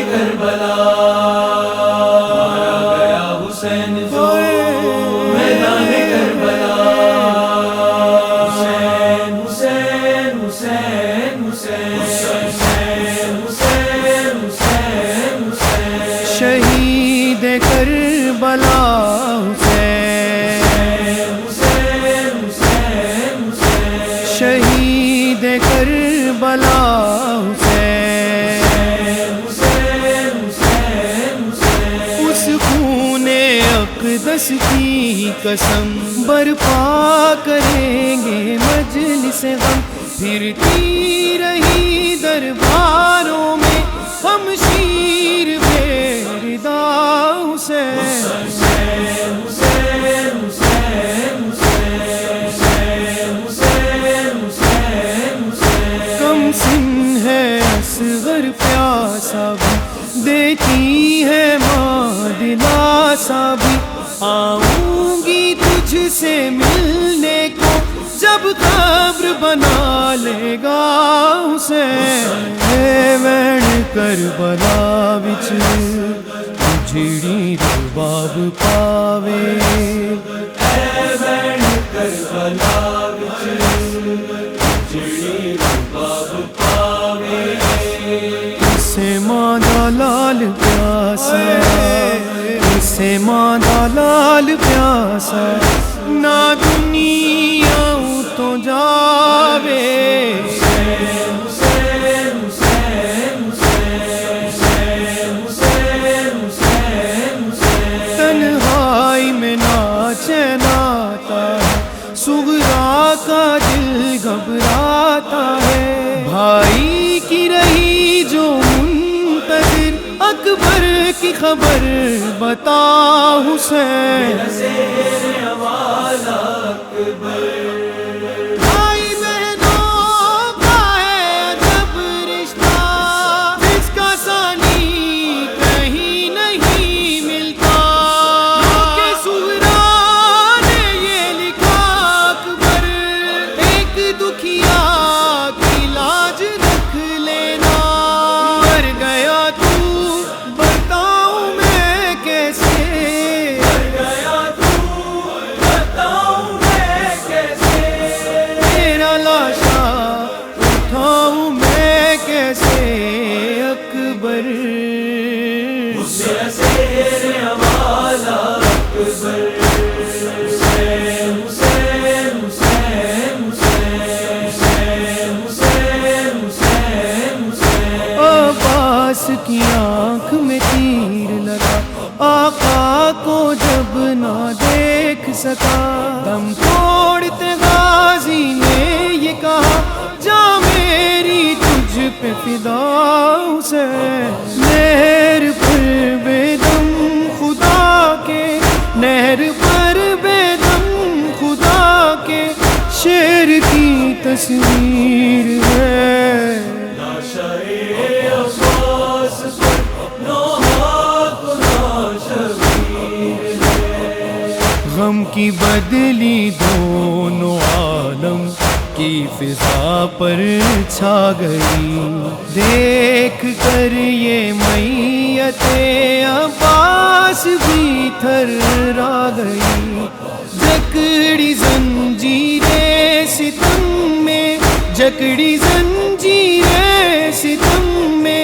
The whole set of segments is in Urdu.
کربلا مارا گیا حسین جو میدان کربلا حسین حسین حسین حسین حسین حسین حسین شہید کربلا شہید کربلا اس خون اقدس کی قسم برپا کریں گے مجلس غم پھرتی رہی درباروں میں ہم شیر بیردا حسین اصغر پیاسا بھی دیتی ہے ماں دلاسا بھی آؤں گی تجھ سے ملنے کو جب قبر بنا لے گا حسین اے وین کربلا وچ جڑی رباب پاوے اے وین کربلا وچ جڑی رباب پاوے اسے ماں دا لال پیاسا اسے ماں دا لال پیاسا نہ دنیا تو جاوے تنہائی میں ناچے ناتا ہے صغرا کا دل گھبراتا ہے بھائی کی رہی جو منتظر اکبر کی خبر بتا حسین بھائی بہنوں کا ہے عجب رشتہ جس کا ثانی کہیں نہیں ملتا کہ صغرا نے یہ لکھا اکبر ایک دکھیا کی لاج رکھ لینا مر گیا تو بتاؤں میں کیسے مر گیا تو بتاؤں میں کیسے تیرا لاشا اٹھاؤں میں کیسے اکبر میرا شیر والا اکبر حسین حسین حسین حسین حسین حسین حسین عباس کی آنکھ میں تیر لگا آقا کو جب نہ دیکھ سکا دم توڑتے غازی نے یہ کہا جا میری تجھ پہ فدا حسین نہر پر بے دم خدا کے نہر پر بے دم خدا کے شیر کی تصویر ہے غم کی بدلی دونوں عالم کی فضا پر چھا گئی دیکھ کر یہ میت عباس بھی تھرا گئی جکڑی زنجیریں ستم میں جکڑی زنجیریں ستم میں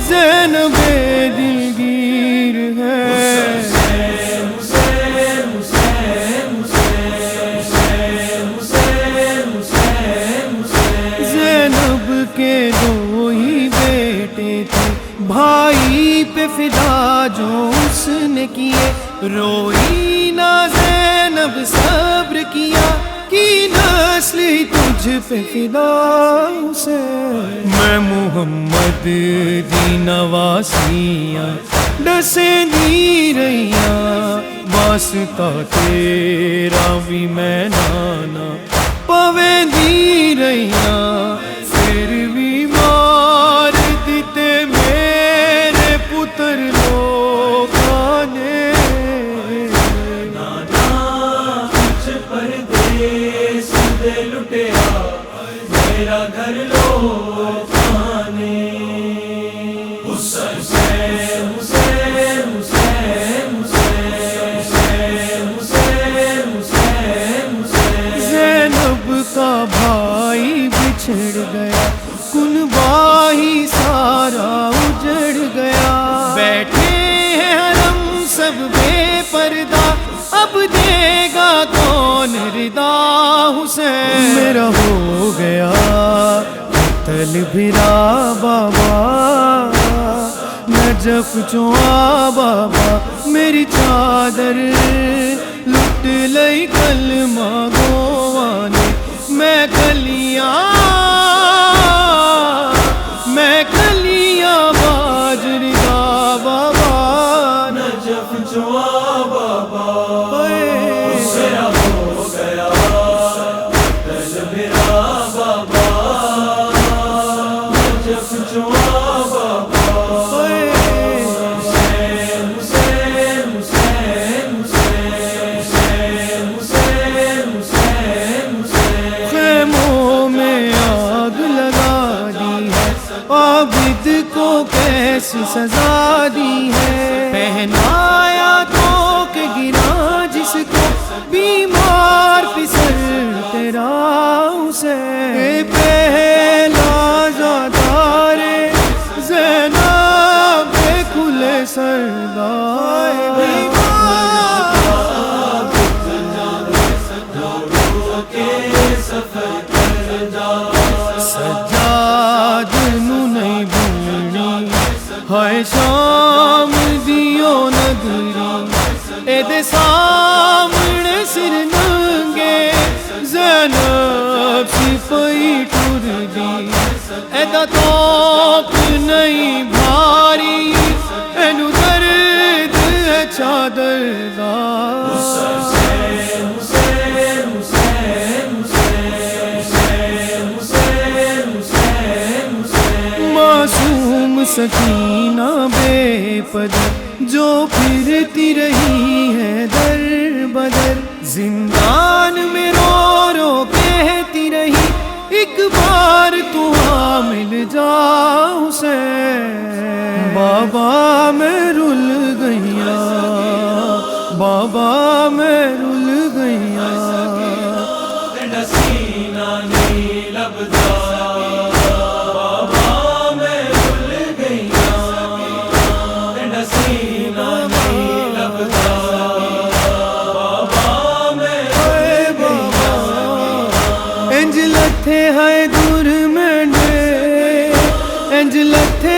زینب دلگیر ہے زینب کے دو ہی بیٹے تھے بھائی پہ فدا جو اس نے کیے روئی نہ زینب صبر کیا کی نسل تجھ پہ فدا حسین میں محمد دی نواسیاں ڈسے دی رہیاں واسطہ تیرا بھی میں نانا پوے دی رہیاں پھر بھی مار دیتے میرے پتر لوگ آنے نانا کچھ پردیس دے لٹیا میرا گھر لو پانے حسین بے پردہ اب دے گا کون ردا حسین میرا ہو گیا قتل بھرا بابا نجف چواں بابا میری چادر لٹ لئی کلمہ گواں نے میں کلیاں باجری دا بابا نجف چواں بابا میرا ہو گیا قتل بھرا بابا نجف چواں بابا حسین حسین حسین حسین حسین حسین حسین خیموں میں آگ لگا دی ہے عابد کو کیسی سزا دی ہے پہنایا تو کہ گرا جس کو بیمار پسر تیرا حسین پہلا زادار زینب کھلے سردار سجاد نو نہیں بھولنی ہائے شام دیو نگری اے دے سامنے سر ننگے زینب سپاہی ٹر دی اے دا توپ نہیں بھاری اینو درد ہے چادر دا معصوم سکینہ بے پدر جو پھرتی رہی ہے در بدر زندان میں رو رو کہتی رہی ایک بار تو آ مل جا حسین بابا میں رل گیا بابا میں رل گیا سینہ نہیں لبدا انج لتھے ہائے دور میں انج لتھے